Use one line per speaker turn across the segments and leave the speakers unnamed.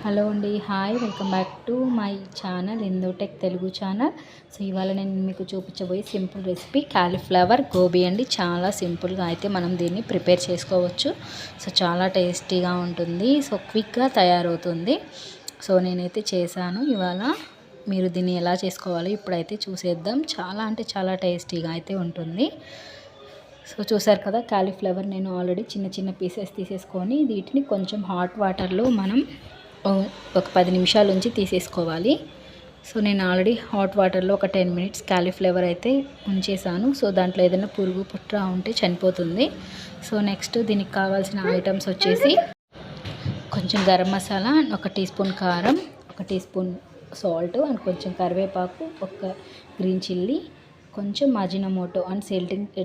Hello అండి, hi, welcome back to my channel Indotech Telugu channel. So ఇవాళ నేను మీకు చూపించబోయే సింపుల్ రెసిపీ కాలీఫ్లవర్ గోబీ అండి. చాలా సింపుల్గా అయితే మనం దీన్ని ప్రిపేర్ చేసుకోవచ్చు. సో చాలా టేస్టీగా ఉంటుంది. సో క్విక్గా తయారవుతుంది. సో నేనైతే చేశాను ఇవాళ. మీరు దీన్ని ఎలా చేసుకోవాలో ఇప్పుడైతే చూసేద్దాం. చాలా అంటే చాలా టేస్టీగా అయితే ఉంటుంది. సో చూసారు కదా, కాలీఫ్లవర్ నేను ఆల్రెడీ చిన్న చిన్న పీసెస్ తీసేసుకొని వీటిని కొంచెం హాట్ వాటర్లో మనం ఒక 10 నిమిషాల నుంచి తీసేసుకోవాలి. సో నేను ఆల్రెడీ హాట్ వాటర్లో ఒక 10 మినిట్స్ కాలీఫ్లవర్ అయితే ఉంచేసాను. సో దాంట్లో ఏదైనా పురుగు పుట్ర ఉంటే చనిపోతుంది. సో నెక్స్ట్ దీనికి కావాల్సిన ఐటమ్స్ వచ్చేసి కొంచెం గరం మసాలా, ఒక టీ స్పూన్ కారం, ఒక టీ స్పూన్ సాల్ట్ అండ్ కొంచెం కరివేపాకు, ఒక గ్రీన్ చిల్లీ, కొంచెం అజినోమోటో అండ్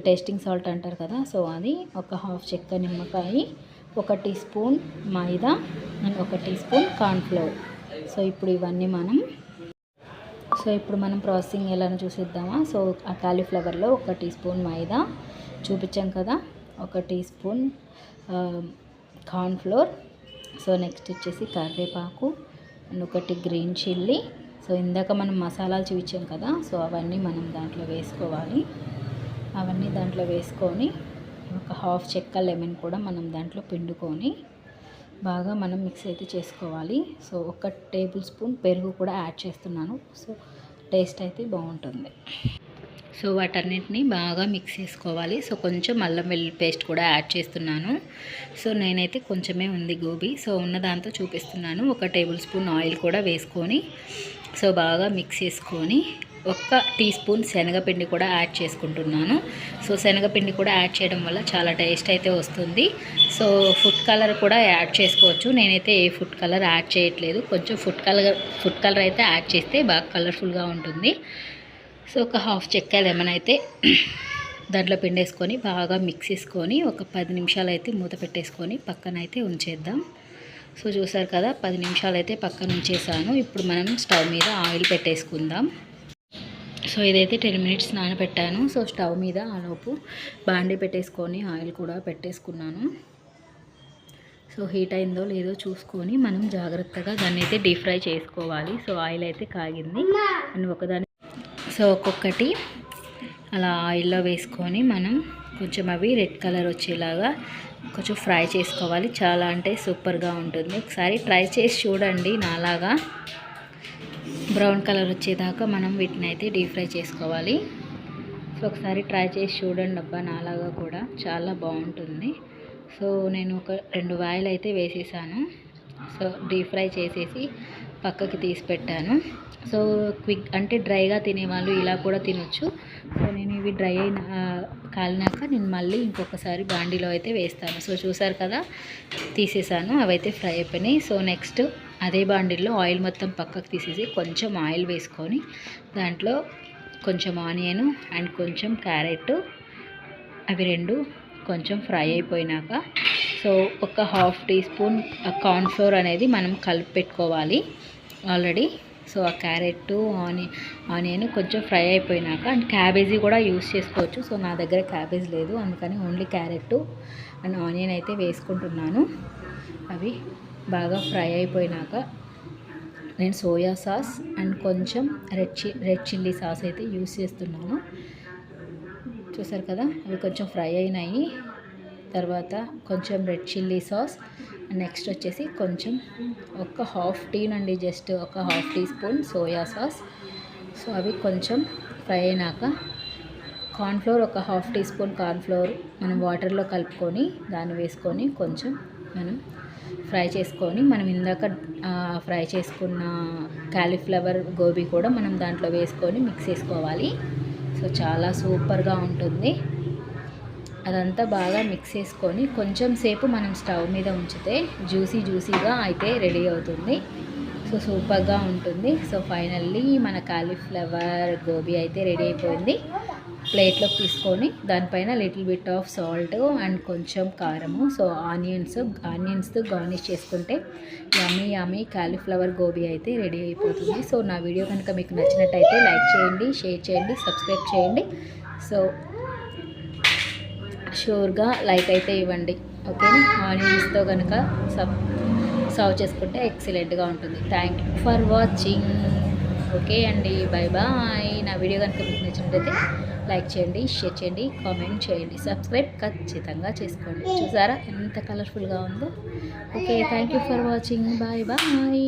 టేస్టింగ్ సాల్ట్ అంటారు కదా, సో అది, ఒక హాఫ్ చెక్క నిమ్మకాయ, ఒక టీ స్పూన్ మైదా అండ్ ఒక టీ స్పూన్ కార్న్ఫ్లోర్. సో ఇప్పుడు ఇవన్నీ మనం ప్రాసెసింగ్ ఎలా చూసేద్దామా. సో ఆ కాలీఫ్లవర్లో ఒక టీ స్పూన్ మైదా చూపించాం కదా, ఒక teaspoon cornflour, so next వచ్చేసి కరివేపాకు అండ్ ఒకటి గ్రీన్ చిల్లీ. సో ఇందాక మనం మసాలాలు చూపించాం కదా, సో అవన్నీ మనం దాంట్లో వేసుకోవాలి. అవన్నీ దాంట్లో వేసుకొని ఒక హాఫ్ చెక్క లెమన్ కూడా మనం దాంట్లో పిండుకొని బాగా మనం మిక్స్ అయితే చేసుకోవాలి. సో ఒక టేబుల్ స్పూన్ పెరుగు కూడా యాడ్ చేస్తున్నాను. సో టేస్ట్ అయితే బాగుంటుంది. సో వాటన్నిటిని బాగా మిక్స్ చేసుకోవాలి. సో కొంచెం అల్లం వెల్లుల్లి పేస్ట్ కూడా యాడ్ చేస్తున్నాను. సో నేనైతే కొంచెమే ఉంది గోబీ, సో ఉన్న దాంతో చూపిస్తున్నాను. ఒక టేబుల్ స్పూన్ ఆయిల్ కూడా వేసుకొని సో బాగా మిక్స్ చేసుకొని ఒక టీ స్పూన్ శనగపిండి కూడా యాడ్ చేసుకుంటున్నాను. సో శనగపిండి కూడా యాడ్ చేయడం వల్ల చాలా టేస్ట్ అయితే వస్తుంది. సో ఫుడ్ కలర్ కూడా యాడ్ చేసుకోవచ్చు. నేనైతే ఏ ఫుడ్ కలర్ యాడ్ చేయట్లేదు. కొంచెం ఫుడ్ కలర్ అయితే యాడ్ చేస్తే బాగా కలర్ఫుల్గా ఉంటుంది. సో ఒక హాఫ్ చెక్క లెమన్ అయితే దాంట్లో పిండేసుకొని బాగా మిక్స్ చేసుకొని ఒక 10 నిమిషాలు అయితే మూత పెట్టేసుకొని పక్కన అయితే ఉంచేద్దాం. సో చూసారు కదా, 10 నిమిషాలు అయితే పక్కన ఉంచేసాను. ఇప్పుడు మనం స్టవ్ మీద ఆయిల్ పెట్టేసుకుందాం. సో ఇదైతే 10 మినిట్స్ నానబెట్టాను. సో స్టవ్ మీద ఆలోపు బాండీ పెట్టేసుకొని ఆయిల్ కూడా పెట్టేసుకున్నాను. సో హీట్ అయిందో లేదో చూసుకొని మనం జాగ్రత్తగా దాన్ని అయితే డీప్ ఫ్రై చేసుకోవాలి. సో ఆయిల్ అయితే కాగింది అండ్ సో ఒక్కొక్కటి అలా ఆయిల్లో వేసుకొని మనం కొంచెం అవి రెడ్ కలర్ వచ్చేలాగా కొంచెం ఫ్రై చేసుకోవాలి. చాలా అంటే సూపర్గా ఉంటుంది. ఒకసారి ట్రై చేసి చూడండి. నాలాగా బ్రౌన్ కలర్ వచ్చేదాకా మనం వీటిని అయితే డీప్ ఫ్రై చేసుకోవాలి. సో ఒకసారి ట్రై చేసి చూడండి అబ్బా, నాలాగా కూడా చాలా బాగుంటుంది. సో నేను ఒక 2 వాయిలు అయితే వేసేసాను. సో డీప్ ఫ్రై చేసేసి పక్కకి తీసి పెట్టాను. సో క్విక్ అంటే డ్రైగా తినేవాళ్ళు ఇలా కూడా తినొచ్చు. సో నేను ఇవి డ్రై అయిన కాలినాక నేను మళ్ళీ ఇంకొకసారి బాండీలో అయితే వేస్తాను. సో చూసారు కదా, తీసేసాను, అవైతే ఫ్రై అయిపోయినాయి. సో నెక్స్ట్ అదే బాండీలో ఆయిల్ మొత్తం పక్కకు తీసేసి కొంచెం ఆయిల్ వేసుకొని దాంట్లో కొంచెం ఆనియన్ అండ్ కొంచెం క్యారెట్, అవి రెండు కొంచెం ఫ్రై అయిపోయినాక సో ఒక హాఫ్ టీ స్పూన్ కార్న్ఫ్లోర్ అనేది మనం కలిపి పెట్టుకోవాలి ఆల్రెడీ. సో ఆ క్యారెట్ ఆనియన్ కొంచెం ఫ్రై అయిపోయినాక అండ్ క్యాబేజీ కూడా యూస్ చేసుకోవచ్చు. సో నా దగ్గర క్యాబేజ్ లేదు, అందుకని ఓన్లీ క్యారెట్ అండ్ ఆనియన్ అయితే వేసుకుంటున్నాను. అవి బాగా ఫ్రై అయిపోయినాక నేను సోయా సాస్ అండ్ కొంచెం రెడ్ చిల్లీ సాస్ అయితే యూస్ చేస్తున్నాను. చూసారు కదా, అవి కొంచెం ఫ్రై అయినాయి. తర్వాత కొంచెం రెడ్ చిల్లీ సాస్, నెక్స్ట్ వచ్చేసి కొంచెం ఒక హాఫ్ టీ నుండి జస్ట్ ఒక half teaspoon soya sauce. So అవి కొంచెం ఫ్రై అయినాక కార్న్ఫ్లోర్, ఒక హాఫ్ టీ స్పూన్ కార్న్ఫ్లోర్ మనం వాటర్లో కలుపుకొని దాన్ని వేసుకొని కొంచెం మనం ఫ్రై చేసుకొని మనం ఇందాక ఫ్రై చేసుకున్న కాలీఫ్లవర్ గోబీ కూడా మనం దాంట్లో వేసుకొని మిక్స్ చేసుకోవాలి. సో చాలా సూపర్గా ఉంటుంది. అదంతా బాగా మిక్స్ చేసుకొని కొంచెం సేపు మనం స్టవ్ మీద ఉంచితే జ్యూసీగా అయితే రెడీ అవుతుంది. సో సూపర్గా ఉంటుంది. సో ఫైనల్లీ మన కాలీఫ్లవర్ గోబీ అయితే రెడీ అయిపోయింది. ప్లేట్లోకి తీసుకొని దానిపైన little bit of salt and కొంచెం కారము, సో ఆనియన్స్తో గార్నిష్ చేసుకుంటే యమ్మీ కాలీఫ్లవర్ గోబీ అయితే రెడీ అయిపోతుంది. సో నా వీడియో కనుక మీకు నచ్చినట్టయితే లైక్ చేయండి, షేర్ చేయండి, సబ్స్క్రైబ్ చేయండి. సో షూర్గా లైక్ అయితే ఇవ్వండి, ఓకేనా. ఆనియన్స్తో కనుక సర్వ్ చేసుకుంటే ఎక్సలెంట్గా ఉంటుంది. Thank you for watching. Okay అండి, బాయ్ బాయ్. నా వీడియో కనుక మీకు నచ్చినట్లయితే లైక్ చేయండి, షేర్ చేయండి, కామెంట్ చేయండి, సబ్స్క్రైబ్ ఖచ్చితంగా చేసుకోండి. చూసారా ఎంత కలర్ఫుల్గా ఉందో. Okay, thank you for watching. Bye bye.